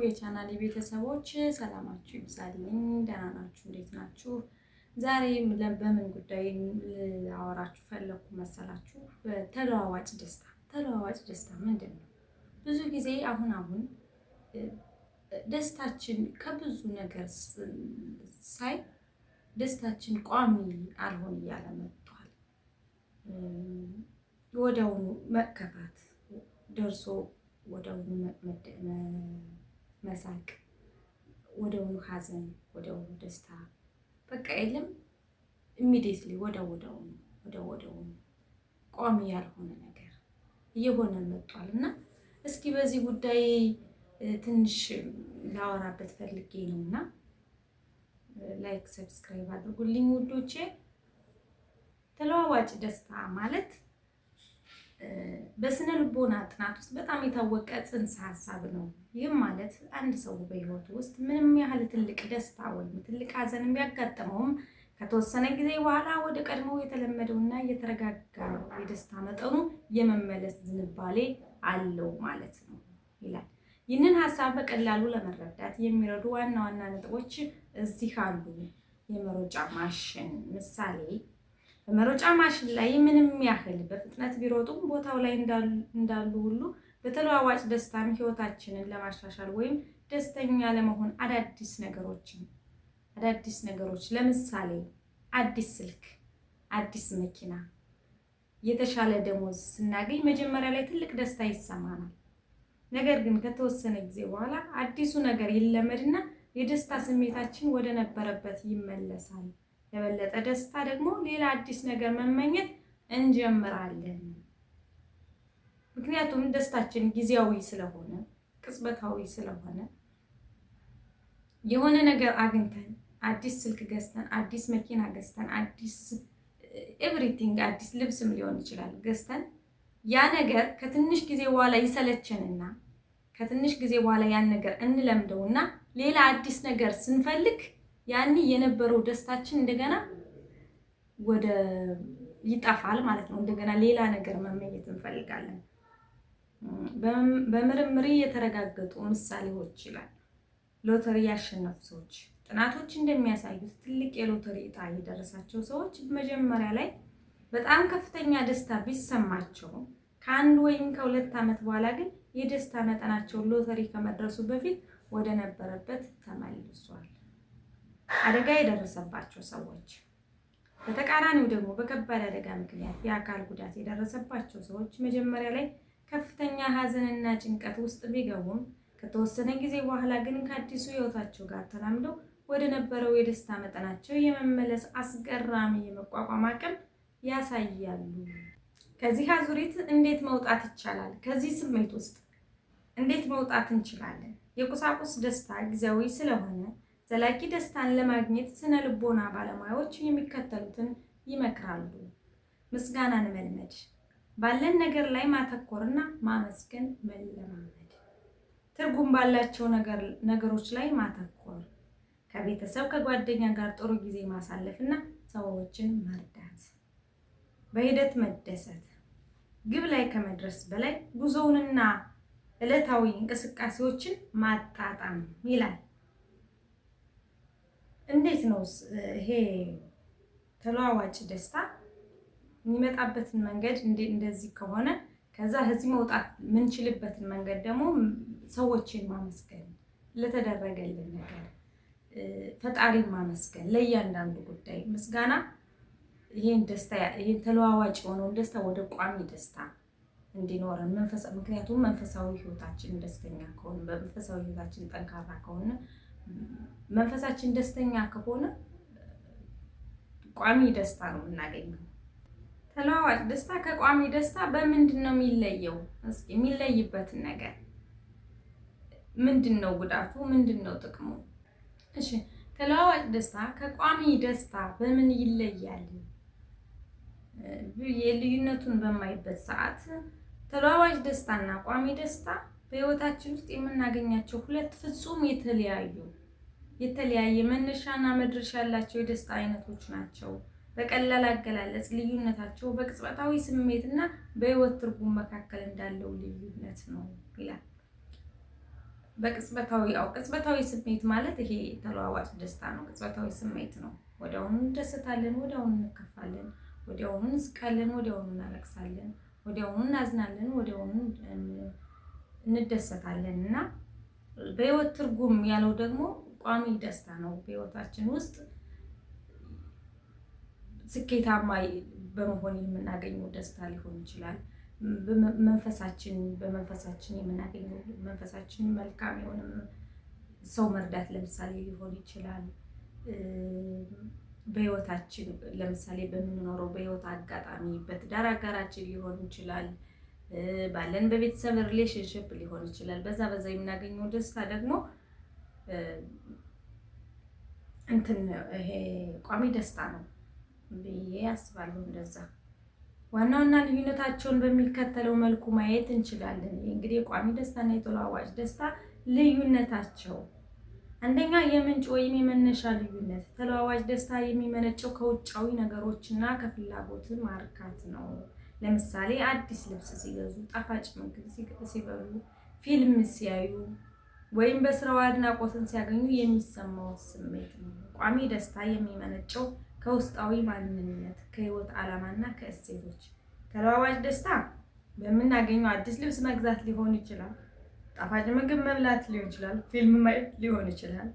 የቻናሌ ቤተሰቦች ሰላማችሁ ይብዛልኝ። ደህና ናችሁ? እንዴት ናችሁ? ዛሬ በምን ጉዳይ አወራችሁ ፈለኩ መሰላችሁ? በተለዋዋጭ ደስታ። ተለዋዋጭ ደስታ ምንድን ነው? ብዙ ጊዜ አሁን ደስታችን ከብዙ ነገር ሳይ ደስታችን ቋሚ አልሆን እያለ መጥቷል። ወዲያውኑ መከፋት ደርሶ ወዲያውኑ መሳቅ፣ ወዲያውኑ ሐዘን፣ ወዲያውኑ ደስታ፣ በቃ የለም ኢሚዲየትሊ ወዲያውኑ ቋሚ ያልሆነ ነገር እየሆነ መጥቷል እና እስኪ በዚህ ጉዳይ ትንሽ ላወራበት ፈልጌ ነውና ላይክ ሰብስክራይብ አድርጉልኝ ውዶቼ። ተለዋዋጭ ደስታ ማለት በስነ ልቦና ጥናት ውስጥ በጣም የታወቀ ጽንሰ ሐሳብ ነው። ይህም ማለት አንድ ሰው በህይወቱ ውስጥ ምንም ያህል ትልቅ ደስታ ወይም ትልቅ ሐዘን ቢያጋጥመውም ከተወሰነ ጊዜ በኋላ ወደ ቀድሞው የተለመደውና የተረጋጋ የደስታ መጠኑ የመመለስ ዝንባሌ አለው ማለት ነው ይላል። ይህንን ሐሳብ በቀላሉ ለመረዳት የሚረዱ ዋና ዋና ነጥቦች እዚህ አሉ። የመሮጫ ማሽን ምሳሌ። በመሮጫ ማሽን ላይ ምንም ያህል በፍጥነት ቢሮጡም ቦታው ላይ እንዳሉ ሁሉ በተለዋዋጭ ደስታም ህይወታችንን ለማሻሻል ወይም ደስተኛ ለመሆን አዳዲስ ነገሮች ለምሳሌ አዲስ ስልክ፣ አዲስ መኪና፣ የተሻለ ደሞዝ ስናገኝ መጀመሪያ ላይ ትልቅ ደስታ ይሰማናል። ነገር ግን ከተወሰነ ጊዜ በኋላ አዲሱ ነገር ይለመድና የደስታ ስሜታችን ወደ ነበረበት ይመለሳል። የበለጠ ደስታ ደግሞ ሌላ አዲስ ነገር መመኘት እንጀምራለን። ምክንያቱም ደስታችን ጊዜያዊ ስለሆነ፣ ቅጽበታዊ ስለሆነ የሆነ ነገር አግኝተን አዲስ ስልክ ገዝተን፣ አዲስ መኪና ገዝተን፣ አዲስ ኤቭሪቲንግ፣ አዲስ ልብስም ሊሆን ይችላል ገዝተን ያ ነገር ከትንሽ ጊዜ በኋላ ይሰለቸንና ከትንሽ ጊዜ በኋላ ያን ነገር እንለምደውና ሌላ አዲስ ነገር ስንፈልግ ያኔ የነበረው ደስታችን እንደገና ይጠፋል ማለት ነው። እንደገና ሌላ ነገር መመኘት እንፈልጋለን። በምርምር የተረጋገጡ ምሳሌዎች ይላል። ሎተሪ ያሸነፉ ሰዎች ጥናቶች እንደሚያሳዩት ትልቅ የሎተሪ ዕጣ የደረሳቸው ሰዎች መጀመሪያ ላይ በጣም ከፍተኛ ደስታ ቢሰማቸው ከአንድ ወይም ከሁለት ዓመት በኋላ ግን የደስታ መጠናቸው ሎተሪ ከመድረሱ በፊት ወደ ነበረበት ተመልሷል። አደጋ የደረሰባቸው ሰዎች በተቃራኒው ደግሞ በከባድ አደጋ ምክንያት የአካል ጉዳት የደረሰባቸው ሰዎች መጀመሪያ ላይ ከፍተኛ ሐዘንና ጭንቀት ውስጥ ቢገቡም ከተወሰነ ጊዜ በኋላ ግን ከአዲሱ ሕይወታቸው ጋር ተላምደው ወደ ነበረው የደስታ መጠናቸው የመመለስ አስገራሚ የመቋቋም አቅም ያሳያሉ። ከዚህ አዙሪት እንዴት መውጣት ይቻላል? ከዚህ ስሜት ውስጥ እንዴት መውጣት እንችላለን? የቁሳቁስ ደስታ ጊዜያዊ ስለሆነ ዘላቂ ደስታን ለማግኘት ስነ ልቦና ባለሙያዎች የሚከተሉትን ይመክራሉ። ምስጋናን መልመድ፣ ባለን ነገር ላይ ማተኮርና ማመስገን መለማመድ፣ ትርጉም ባላቸው ነገሮች ላይ ማተኮር፣ ከቤተሰብ ከጓደኛ ጋር ጥሩ ጊዜ ማሳለፍና ሰዎችን መርዳት፣ በሂደት መደሰት፣ ግብ ላይ ከመድረስ በላይ ጉዞውንና ዕለታዊ እንቅስቃሴዎችን ማጣጣም ይላል። እንዴት ነው ይሄ ተለዋዋጭ ደስታ የሚመጣበትን መንገድ እንደዚህ ከሆነ ከዛ እዚህ መውጣት የምንችልበትን መንገድ ደግሞ ሰዎችን ማመስገን፣ ለተደረገልን ነገር ፈጣሪን ማመስገን፣ ለእያንዳንዱ ጉዳይ ምስጋና ይሄን ተለዋዋጭ የሆነውን ደስታ ወደ ቋሚ ደስታ እንዲኖረን ምክንያቱም መንፈሳዊ ህይወታችን ደስተኛ ከሆነ፣ በመንፈሳዊ ህይወታችን ጠንካራ ከሆነ፣ መንፈሳችን ደስተኛ ከሆነ ቋሚ ደስታ ነው የምናገኘው። ተለዋዋጭ ደስታ ከቋሚ ደስታ በምንድን ነው የሚለየው? እስኪ የሚለይበትን ነገር ምንድን ነው? ጉዳቱ ምንድን ነው? ጥቅሙ? እሺ ተለዋዋጭ ደስታ ከቋሚ ደስታ በምን ይለያል? የልዩነቱን በማይበት ሰዓት ተለዋዋጭ ደስታና ቋሚ ደስታ በህይወታችን ውስጥ የምናገኛቸው ሁለት ፍጹም የተለያየ መነሻና መድረሻ ያላቸው የደስታ አይነቶች ናቸው። በቀላል አገላለጽ ልዩነታቸው በቅጽበታዊ ስሜትና በህይወት ትርጉም መካከል እንዳለው ልዩነት ነው ይላል። ቅጽበታዊ ስሜት ማለት ይሄ ተለዋዋጭ ደስታ ነው። ቅጽበታዊ ስሜት ነው። ወዲያውኑ እንደሰታለን፣ ወዲያውኑ እንከፋለን፣ ወዲያውኑ እንስቃለን፣ ወዲያውኑ እናለቅሳለን፣ ወዲያውኑ እናዝናለን፣ ወዲያውኑ እንደሰታለን እና በህይወት ትርጉም ያለው ደግሞ ቋሚ ደስታ ነው። በህይወታችን ውስጥ ስኬታማ በመሆን የምናገኘው ደስታ ሊሆን ይችላል። በመንፈሳችን የምናገኘው መንፈሳችን መልካም የሆነ ሰው መርዳት ለምሳሌ ሊሆን ይችላል። በህይወታችን ለምሳሌ በምንኖረው በህይወት አጋጣሚ በትዳር አጋራችን ሊሆን ይችላል። ባለን በቤተሰብ ሪሌሽንሽፕ ሊሆን ይችላል። በዛ የምናገኘው ደስታ ደግሞ ይሄ ቋሚ ደስታ ነው ብዬ አስባለሁ። እንደዛ ዋናውና ልዩነታቸውን በሚከተለው መልኩ ማየት እንችላለን። እንግዲህ የቋሚ ደስታና የተለዋዋጭ ደስታ ልዩነታቸው፣ አንደኛ የምንጭ ወይም የመነሻ ልዩነት። ተለዋዋጭ ደስታ የሚመነጨው ከውጫዊ ነገሮችና ከፍላጎት ማርካት ነው። ለምሳሌ አዲስ ልብስ ሲገዙ፣ ጣፋጭ ምግብ ሲበሉ፣ ፊልም ሲያዩ ወይም በስራው አድናቆትን ሲያገኙ የሚሰማው ስሜት ነው። ቋሚ ደስታ የሚመነጨው ከውስጣዊ ማንነት፣ ከህይወት ዓላማና ከእሴቶች። ተለዋዋጭ ደስታ በምናገኘው አዲስ ልብስ መግዛት ሊሆን ይችላል፣ ጣፋጭ ምግብ መብላት ሊሆን ይችላል፣ ፊልም ማየት ሊሆን ይችላል።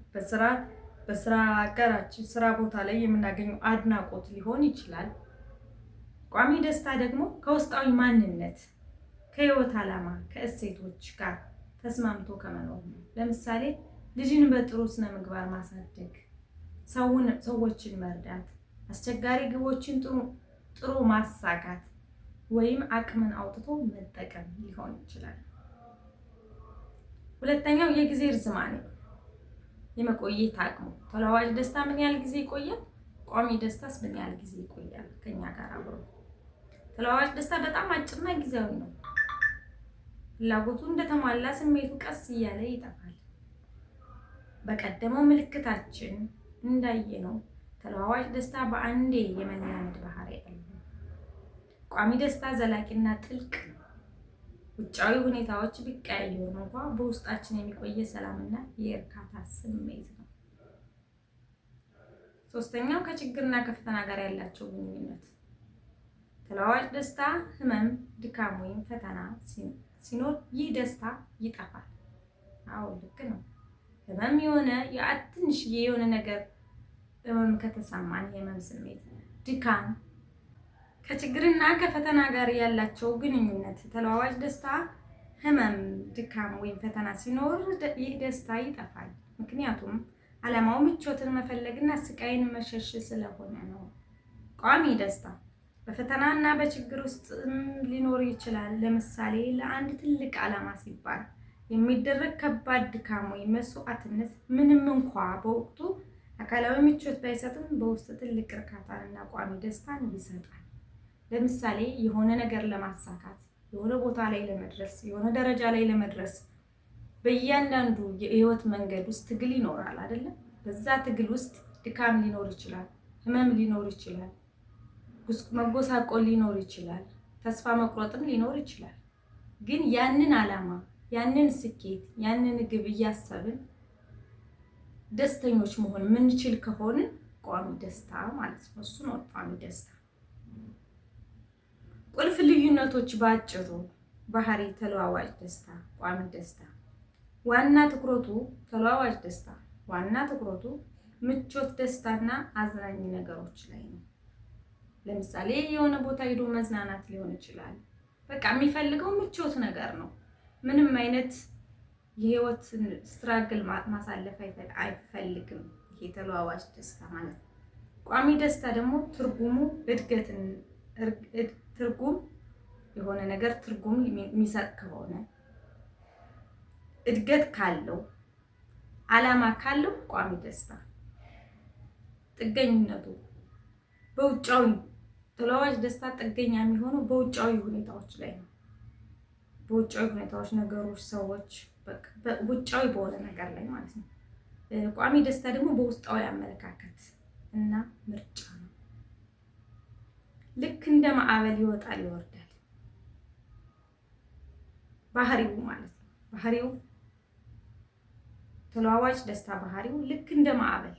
በስራ አጋራችን ስራ ቦታ ላይ የምናገኘው አድናቆት ሊሆን ይችላል። ቋሚ ደስታ ደግሞ ከውስጣዊ ማንነት፣ ከህይወት ዓላማ፣ ከእሴቶች ጋር ተስማምቶ ከመኖር ነው። ለምሳሌ ልጅን በጥሩ ስነ ምግባር ማሳደግ፣ ሰዎችን መርዳት፣ አስቸጋሪ ግቦችን ጥሩ ማሳካት ወይም አቅምን አውጥቶ መጠቀም ሊሆን ይችላል። ሁለተኛው የጊዜ ርዝማኔ፣ የመቆየት አቅሙ። ተለዋዋጭ ደስታ ምን ያህል ጊዜ ይቆያል? ቋሚ ደስታስ ምን ያህል ጊዜ ይቆያል ከኛ ጋር አብሮ? ተለዋዋጭ ደስታ በጣም አጭርና ጊዜያዊ ነው። ፍላጎቱ እንደተሟላ ስሜቱ ቀስ እያለ ይጠፋል። በቀደመው ምልክታችን እንዳየነው ተለዋዋጭ ደስታ በአንዴ የመላመድ ባህሪ ያለው። ቋሚ ደስታ ዘላቂና ጥልቅ ነው። ውጫዊ ሁኔታዎች ቢቀያየሩ እንኳን በውስጣችን የሚቆየ ሰላምና የእርካታ ስሜት ነው። ሶስተኛው ከችግርና ከፈተና ጋር ያላቸው ግንኙነት። ተለዋዋጭ ደስታ ህመም፣ ድካም ወይም ፈተና ሲኖር ይህ ደስታ ይጠፋል። አዎ ልክ ነው። ህመም ትንሽዬ የሆነ ነገር ህመም ከተሰማን የህመም ስሜት፣ ድካም ከችግርና ከፈተና ጋር ያላቸው ግንኙነት። ተለዋዋጭ ደስታ ህመም፣ ድካም ወይም ፈተና ሲኖር ይህ ደስታ ይጠፋል። ምክንያቱም ዓላማው ምቾትን መፈለግና ስቃይን መሸሽ ስለሆነ ነው። ቋሚ ደስታ በፈተናና በችግር ውስጥ ሊኖር ይችላል። ለምሳሌ ለአንድ ትልቅ ዓላማ ሲባል የሚደረግ ከባድ ድካም ወይም መስዋዕትነት ምንም እንኳ በወቅቱ አካላዊ ምቾት ባይሰጥም በውስጥ ትልቅ እርካታንና ቋሚ ደስታን ይሰጣል። ለምሳሌ የሆነ ነገር ለማሳካት፣ የሆነ ቦታ ላይ ለመድረስ፣ የሆነ ደረጃ ላይ ለመድረስ በእያንዳንዱ የህይወት መንገድ ውስጥ ትግል ይኖራል አይደለም? በዛ ትግል ውስጥ ድካም ሊኖር ይችላል፣ ህመም ሊኖር ይችላል፣ መጎሳቆል ሊኖር ይችላል፣ ተስፋ መቁረጥም ሊኖር ይችላል። ግን ያንን ዓላማ፣ ያንን ስኬት፣ ያንን ግብ እያሰብን ደስተኞች መሆን ምንችል ከሆነ ቋሚ ደስታ ማለት ነው። እሱ ነው ቋሚ ደስታ። ቁልፍ ልዩነቶች ባጭሩ ባህሪ፣ ተለዋዋጭ ደስታ፣ ቋሚ ደስታ። ዋና ትኩረቱ ተለዋዋጭ ደስታ ዋና ትኩረቱ ምቾት፣ ደስታና አዝናኝ ነገሮች ላይ ነው። ለምሳሌ የሆነ ቦታ ሄዶ መዝናናት ሊሆን ይችላል። በቃ የሚፈልገው ምቾት ነገር ነው። ምንም አይነት የህይወት ስትራግል ማሳለፍ አይፈልግም። ይሄ ተለዋዋጭ ደስታ ማለት ነው። ቋሚ ደስታ ደግሞ ትርጉም የሆነ ነገር ትርጉም የሚሰጥ ከሆነ፣ እድገት ካለው፣ ዓላማ ካለው ቋሚ ደስታ። ጥገኝነቱ በውጫዊ ተለዋዋጭ ደስታ ጥገኛ የሚሆነው በውጫዊ ሁኔታዎች ላይ ነው። በውጫዊ ሁኔታዎች፣ ነገሮች፣ ሰዎች፣ ውጫዊ በሆነ ነገር ላይ ማለት ነው። ቋሚ ደስታ ደግሞ በውስጣዊ አመለካከት እና ምርጫ ነው። ልክ እንደ ማዕበል ይወጣል ይወርዳል ባህሪው ማለት ነው። ባህሪው ተለዋዋጭ ደስታ ባህሪው ልክ እንደ ማዕበል